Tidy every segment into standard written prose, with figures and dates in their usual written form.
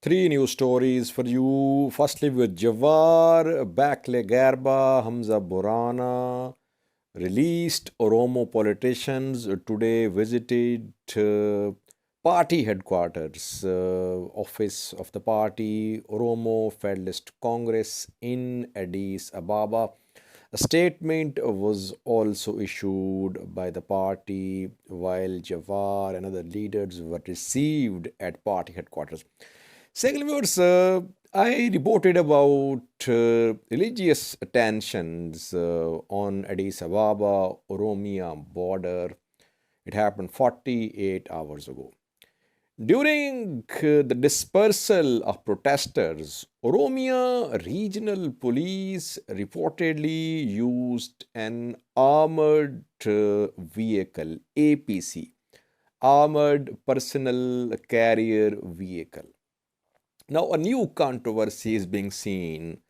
Three news stories for you. Firstly, with Jawar, Bekele Gudina released. Oromo politicians today visited party headquarters, office of the party, Oromo Federalist Congress in Addis Ababa. A statement was also issued by the party while Jawar and other leaders were received at party headquarters. Second, viewers, I reported about religious tensions on Addis Ababa Oromia border. It happened 48 hours ago. During the dispersal of protesters, Oromia regional police reportedly used an armored vehicle, APC, armored personnel carrier vehicle. Now, a new controversy is being seen.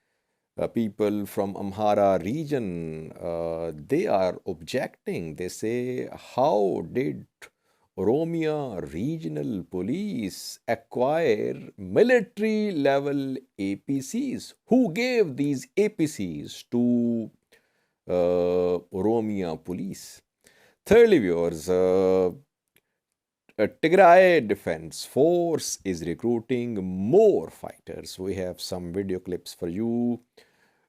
People from Amhara region, they are objecting. They say, how did Oromia regional police acquire military level APCs? Who gave these APCs to Oromia police? Thirdly, viewers, Tigray Defense Force is recruiting more fighters. We have some video clips for you.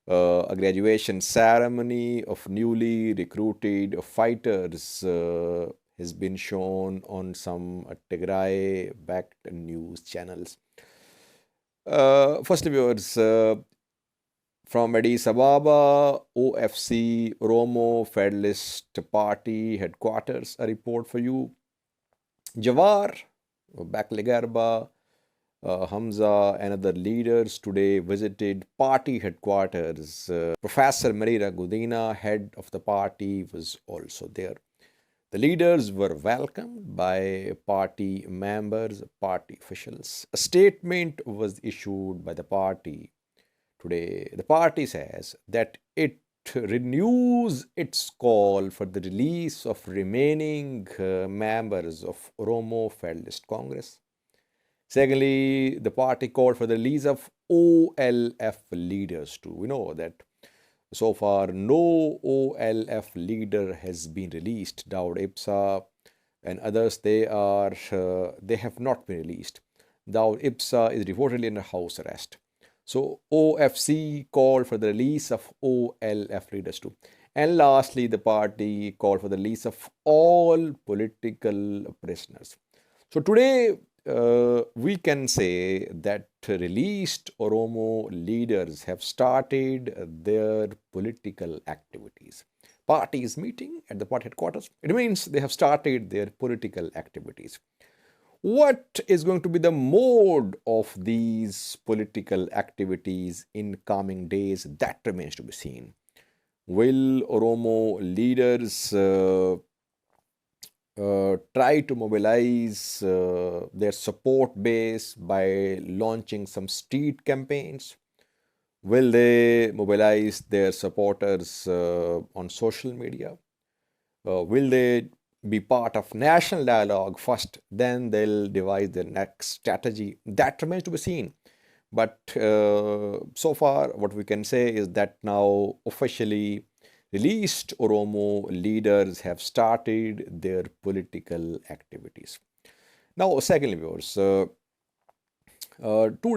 A graduation ceremony of newly recruited fighters has been shown on some Tigray-backed news channels. First, viewers, from Addis Ababa, OFC, Oromo Federalist Party headquarters, a report for you. Jawar, Bekele Gudina, Hamza and other leaders today visited party headquarters. Professor Bekele Gudina, head of the party, was also there. The leaders were welcomed by party members, party officials. A statement was issued by the party today. The party says that it renews its call for the release of remaining members of Oromo Federalist Congress. Secondly, the party called for the release of OLF leaders too. We know that so far no OLF leader has been released. Dawood Ibsa and others, they have not been released. Dawood Ibsa is reportedly under house arrest. So OFC called for the release of OLF leaders too. And lastly, the party called for the release of all political prisoners. So today, we can say that released Oromo leaders have started their political activities. Party is meeting at the party headquarters. It means they have started their political activities. What is going to be the mode of these political activities in coming days? That remains to be seen. Will Oromo leaders try to mobilize their support base by launching some street campaigns? Will they mobilize their supporters on social media? Will they be part of national dialogue first, then they'll devise their next strategy? That remains to be seen. But so far, what we can say is that now officially released Oromo leaders have started their political activities. Now, secondly, viewers, 2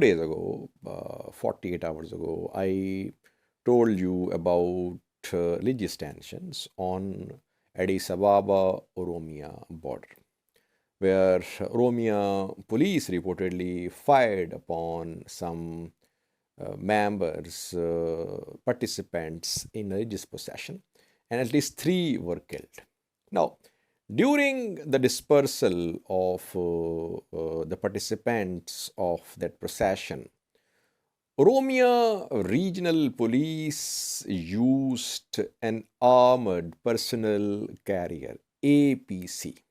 days ago, 48 hours ago, I told you about religious tensions on Addis Ababa Oromia border, where Oromia police reportedly fired upon some members, participants in religious procession, and at least 3 were killed. Now, during the dispersal of the participants of that procession, Oromia regional police used an armored personnel carrier, APC.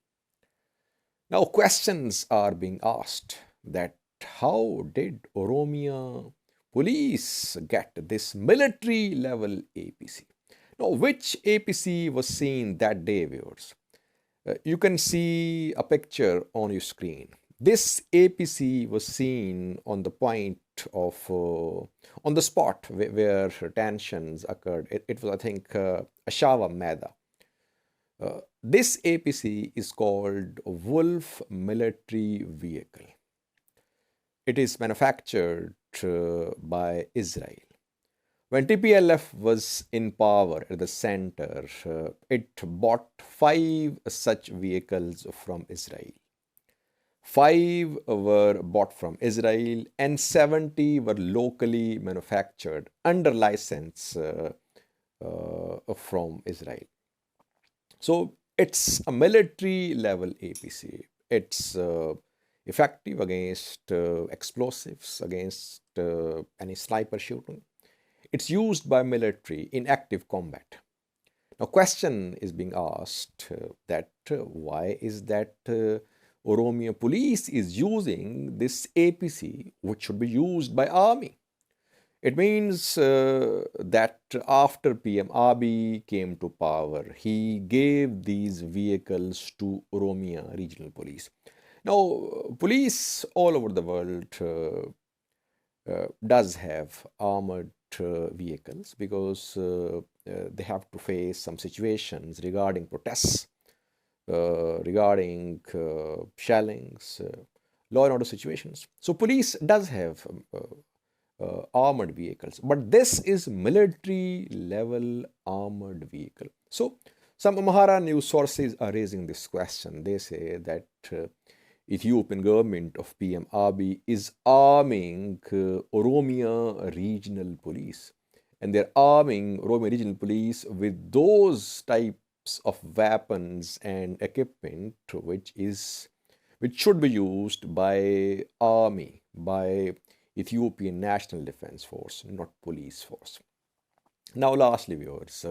Now, questions are being asked that how did Oromia police get this military level APC? Now, which APC was seen that day, viewers? You can see a picture on your screen. This APC was seen on the point of, on the spot where tensions occurred. It was, I think, Ashawa Meda. This APC is called Wolf Military Vehicle. It is manufactured by Israel. When TPLF was in power at the center, it bought 5 such vehicles from Israel. 5 were bought from Israel and 70 were locally manufactured under license from Israel. So it's a military level APC. It's effective against explosives, against any sniper shooting. It's used by military in active combat. Now, question is being asked that why is that Oromia police is using this APC, which should be used by army? It means that after PM Abiy came to power, he gave these vehicles to Oromia regional police. Now, police all over the world does have armored vehicles because they have to face some situations regarding protests, regarding shellings, law and order situations. So police does have armored vehicles, but this is military level armored vehicle. So some Amhara news sources are raising this question. They say that Ethiopian government of PM Abiy is arming Oromia regional police, and they're arming Oromia regional police with those types of weapons and equipment which should be used by army, by Ethiopian National Defense Force, not police force. Now, lastly, viewers,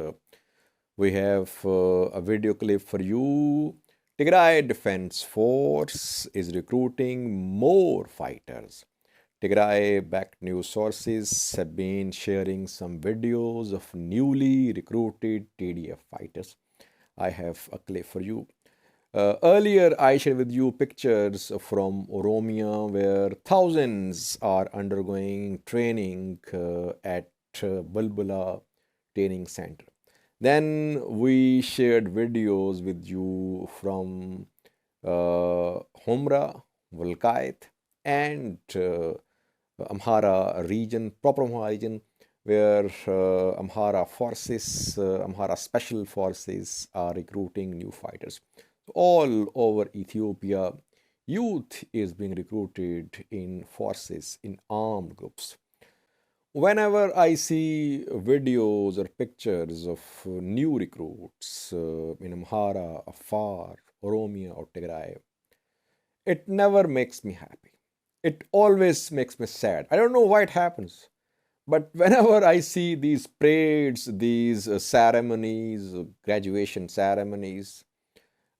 we have a video clip for you. Tigray Defense Force is recruiting more fighters. Tigray-backed news sources have been sharing some videos of newly recruited TDF fighters. I have a clip for you. Earlier, I shared with you pictures from Oromia where thousands are undergoing training at Bulbula Training Center. Then we shared videos with you from Humra, Volkait, and Amhara region, proper Amhara region, where Amhara forces, Amhara special forces are recruiting new fighters. All over Ethiopia, youth is being recruited in forces, in armed groups. Whenever I see videos or pictures of new recruits in Amhara, Afar, Oromia, or Tigray, it never makes me happy. It always makes me sad. I don't know why it happens. But whenever I see these parades, these ceremonies, graduation ceremonies,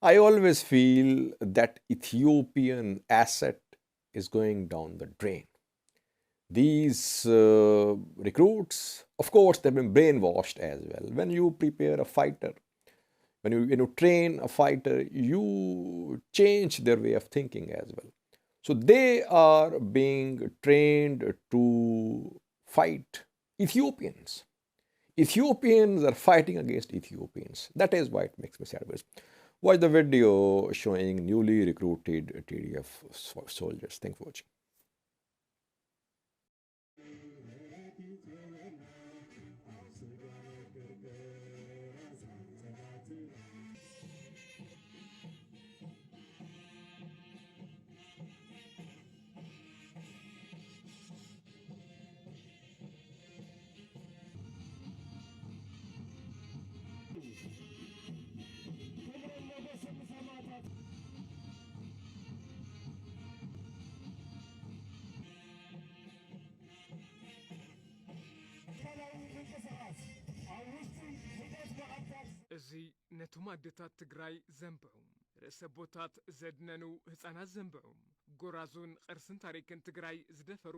I always feel that Ethiopian asset is going down the drain. These recruits, of course, they've been brainwashed as well. When you prepare a fighter, when you train a fighter, you change their way of thinking as well. So they are being trained to fight Ethiopians. Ethiopians are fighting against Ethiopians. That is why it makes me sad. Watch the video showing newly recruited TDF soldiers. Thanks for watching. እዚ ነቶም ኣዴታት ትግራይ ዘንብዑም ርእሰ ቦታት ዘድነኑ ህፃናት ዘንብዑም ጎራዙን ቅርስን ታሪክን ትግራይ ዝደፈሩ